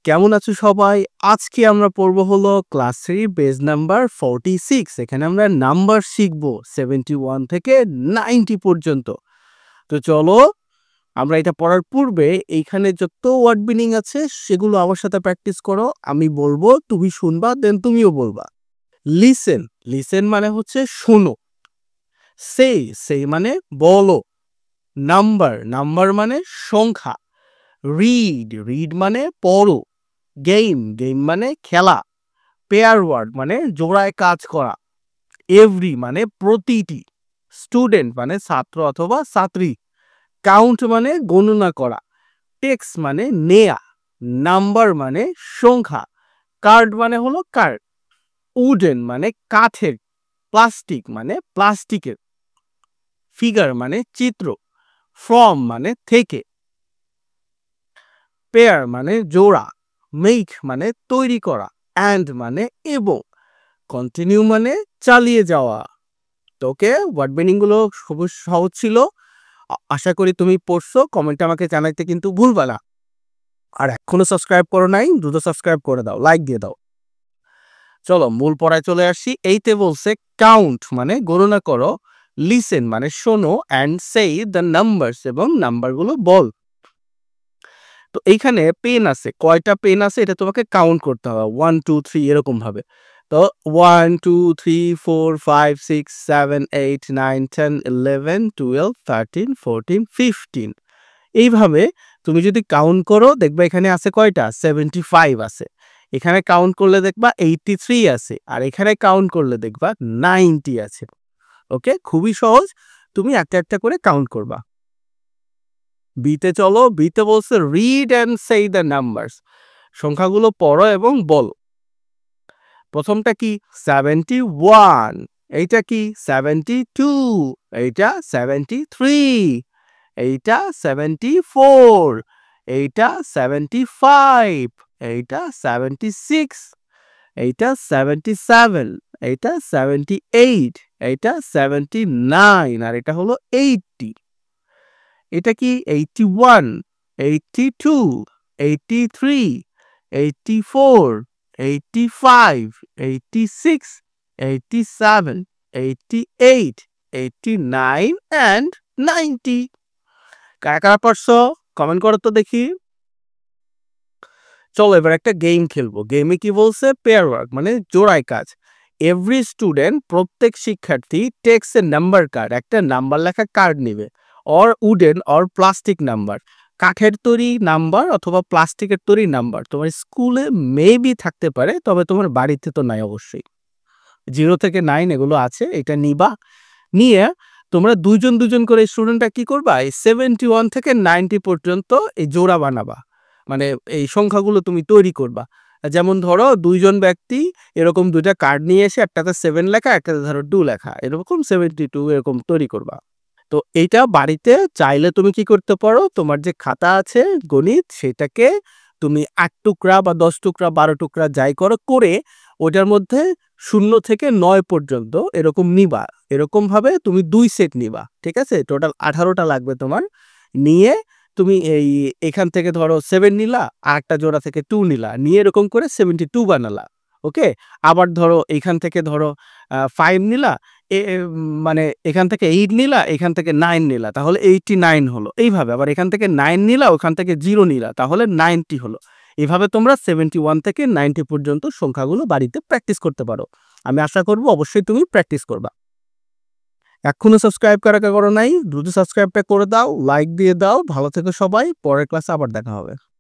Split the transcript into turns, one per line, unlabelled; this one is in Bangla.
কেমন আছো সবাই? আজকে আমরা পড়বো হলো ক্লাস 3 পেজ নাম্বার 46। এখানে আমরা নাম্বার শিখবো 71 থেকে 90 পর্যন্ত। তো চলো আমরা এটা পড়ার পূর্বে এইখানে যত ওয়ার্ড মিনিং আছে সেগুলো আমার সাথে প্র্যাকটিস করো। আমি বলবো, তুমি শুনবা, দেন তুমিও বলবা। লিসেন, লিসেন মানে হচ্ছে শোনো। সে মানে বলো। নাম্বার, নাম্বার মানে সংখ্যা। রিড, রিড মানে পড়ো। গেম, গেম মানে খেলা। পেয়ার ওয়ার্ড মানে জোড়ায় কাজ করা। এভরি মানে প্রতিটি। স্টুডেন্ট মানে ছাত্র অথবা ছাত্রী। কাউন্ট মানে গণনা করা। টেক্স মানে নেয়া। নাম্বার মানে সংখ্যা। কার্ড মানে হলো কার্ড। উডেন মানে কাঠের। প্লাস্টিক মানে প্লাস্টিকের। ফিগার মানে চিত্র। ফ্রম মানে থেকে। পেয়ার মানে জোড়া। মেক মানে তৈরি করা। অ্যান্ড মানে এবং। কন্টিনিউ মানে চালিয়ে যাওয়া। তোকে ওয়ার্ড মিনিং গুলো খুবই সহজ ছিল। আশা করি তুমি পড়ছো। কমেন্টে আমাকে জানাইতে কিন্তু ভুলবা না। আর এখনো সাবস্ক্রাইব করো নাই, দ্রুত সাবস্ক্রাইব করে দাও, লাইক দিয়ে দাও। চলো মূল পড়ায় চলে আসি। এইতে বলছে কাউন্ট মানে গণনা করো। লিসেন মানে শোনো। অ্যান্ড সেই দ্য নাম্বারস এবং নাম্বারগুলো বল। তো এইখানে পেন আছে, কয়টা পেন আছে এটা তোমাকে কাউন্ট করতে হবে। 1 2 3 এরকম ভাবে। তো 1 2 3 4 5 6 7 8 9 10 11 12 13 14 15 এইভাবে তুমি যদি কাউন্ট করো দেখবা এখানে আছে কয়টা 75 আছে। এখানে কাউন্ট করলে দেখবা 83 আছে, আর এখানে কাউন্ট করলে দেখবা 90 আছে। ওকে, খুবই সহজ। তুমি একটা একটা করে কাউন্ট করবা। বিতে চলো। বিতে বলছে রিড অ্যান্ড সেই দ্য নাম্বারস। সংখ্যাগুলো পড়ো এবং বলো। প্রথমটা কি 71, এইটা কি 72, এইটা 73, এইটা 74, এইটা 75, এইটা 76, এইটা 77, এইটা 78, এইটা 79, আর এটা হলো 80। এটা কি 81, 82, 83, 84, 85, 86, 87, 88, 89 and 90। কারা কারা পারছো কমেন্ট করো তো দেখি। চলো এবার একটা গেম খেলবো। গেমে কি বলছে পেয়ার ওয়ার্ক মানে জোড়ায় কাজ। এভরি স্টুডেন্ট প্রত্যেক শিক্ষার্থী টেক্স এ নাম্বার কার্ড, একটা নাম্বার লেখা কার্ড নেবে। Or wooden or plastic number, কাঠের তৈরি নাম্বার অথবা প্লাস্টিকের তৈরি নাম্বার। তোমার স্কুলে মেবি থাকতে পারে, তবে তোমার বাড়িতে তো নাই অবশ্যই। 0 থেকে 9 এগুলো আছে, এটা নিবা। নিয়ে তোমরা দুইজন দুইজন করে স্টুডেন্টরা কি করবা, এই 71 থেকে 90 পর্যন্ত এই জোড়া বানাবা। মানে এই সংখ্যাগুলো তুমি তৈরি করবা। যেমন ধরো দুইজন ব্যক্তি এরকম দুইটা কার্ড নিয়ে এসে একটাতে 7 লেখা, একটাতে ধরো 2 লেখা, এরকম 72 এরকম তৈরি করবা। তো এইটা বাড়িতে চাইলে তুমি কি করতে পারো, তোমার যে খাতা আছে গণিত সেটাকে তুমি 8 টুকরা বা 10 টুকরা 12 টুকরা যাই করো করে ওটার মধ্যে 0 থেকে 9 পর্যন্ত এরকম নিবা। এরকম ভাবে তুমি 2 সেট নিবা, ঠিক আছে? টোটাল 18টা লাগবে তোমার। নিয়ে তুমি এখান থেকে ধরো 7 নিলা, আর একটা জোড়া থেকে 2 নিলা, নিয়ে এরকম করে 72 বানালা। ওকে, আবার ধরো এখান থেকে ধরো 5 নিলা, মানে এখান থেকে 8 নিলা, এখান থেকে 9 নিলা, তাহলে 89 হলো। এইভাবে আবার এখান থেকে 9 নিলা, ওখান থেকে 0 নিলা, তাহলে 90 হলো। এভাবে তোমরা 71 থেকে 90 পর্যন্ত সংখ্যাগুলো বাড়িতে প্র্যাকটিস করতে পারো। আমি আশা করব অবশ্যই তুমি প্র্যাকটিস করবা। এখনো সাবস্ক্রাইব করো নাই, দ্রুত সাবস্ক্রাইবটা করে দাও, লাইক দিয়ে দাও। ভালো থেকো সবাই, পরের ক্লাসে আবার দেখা হবে।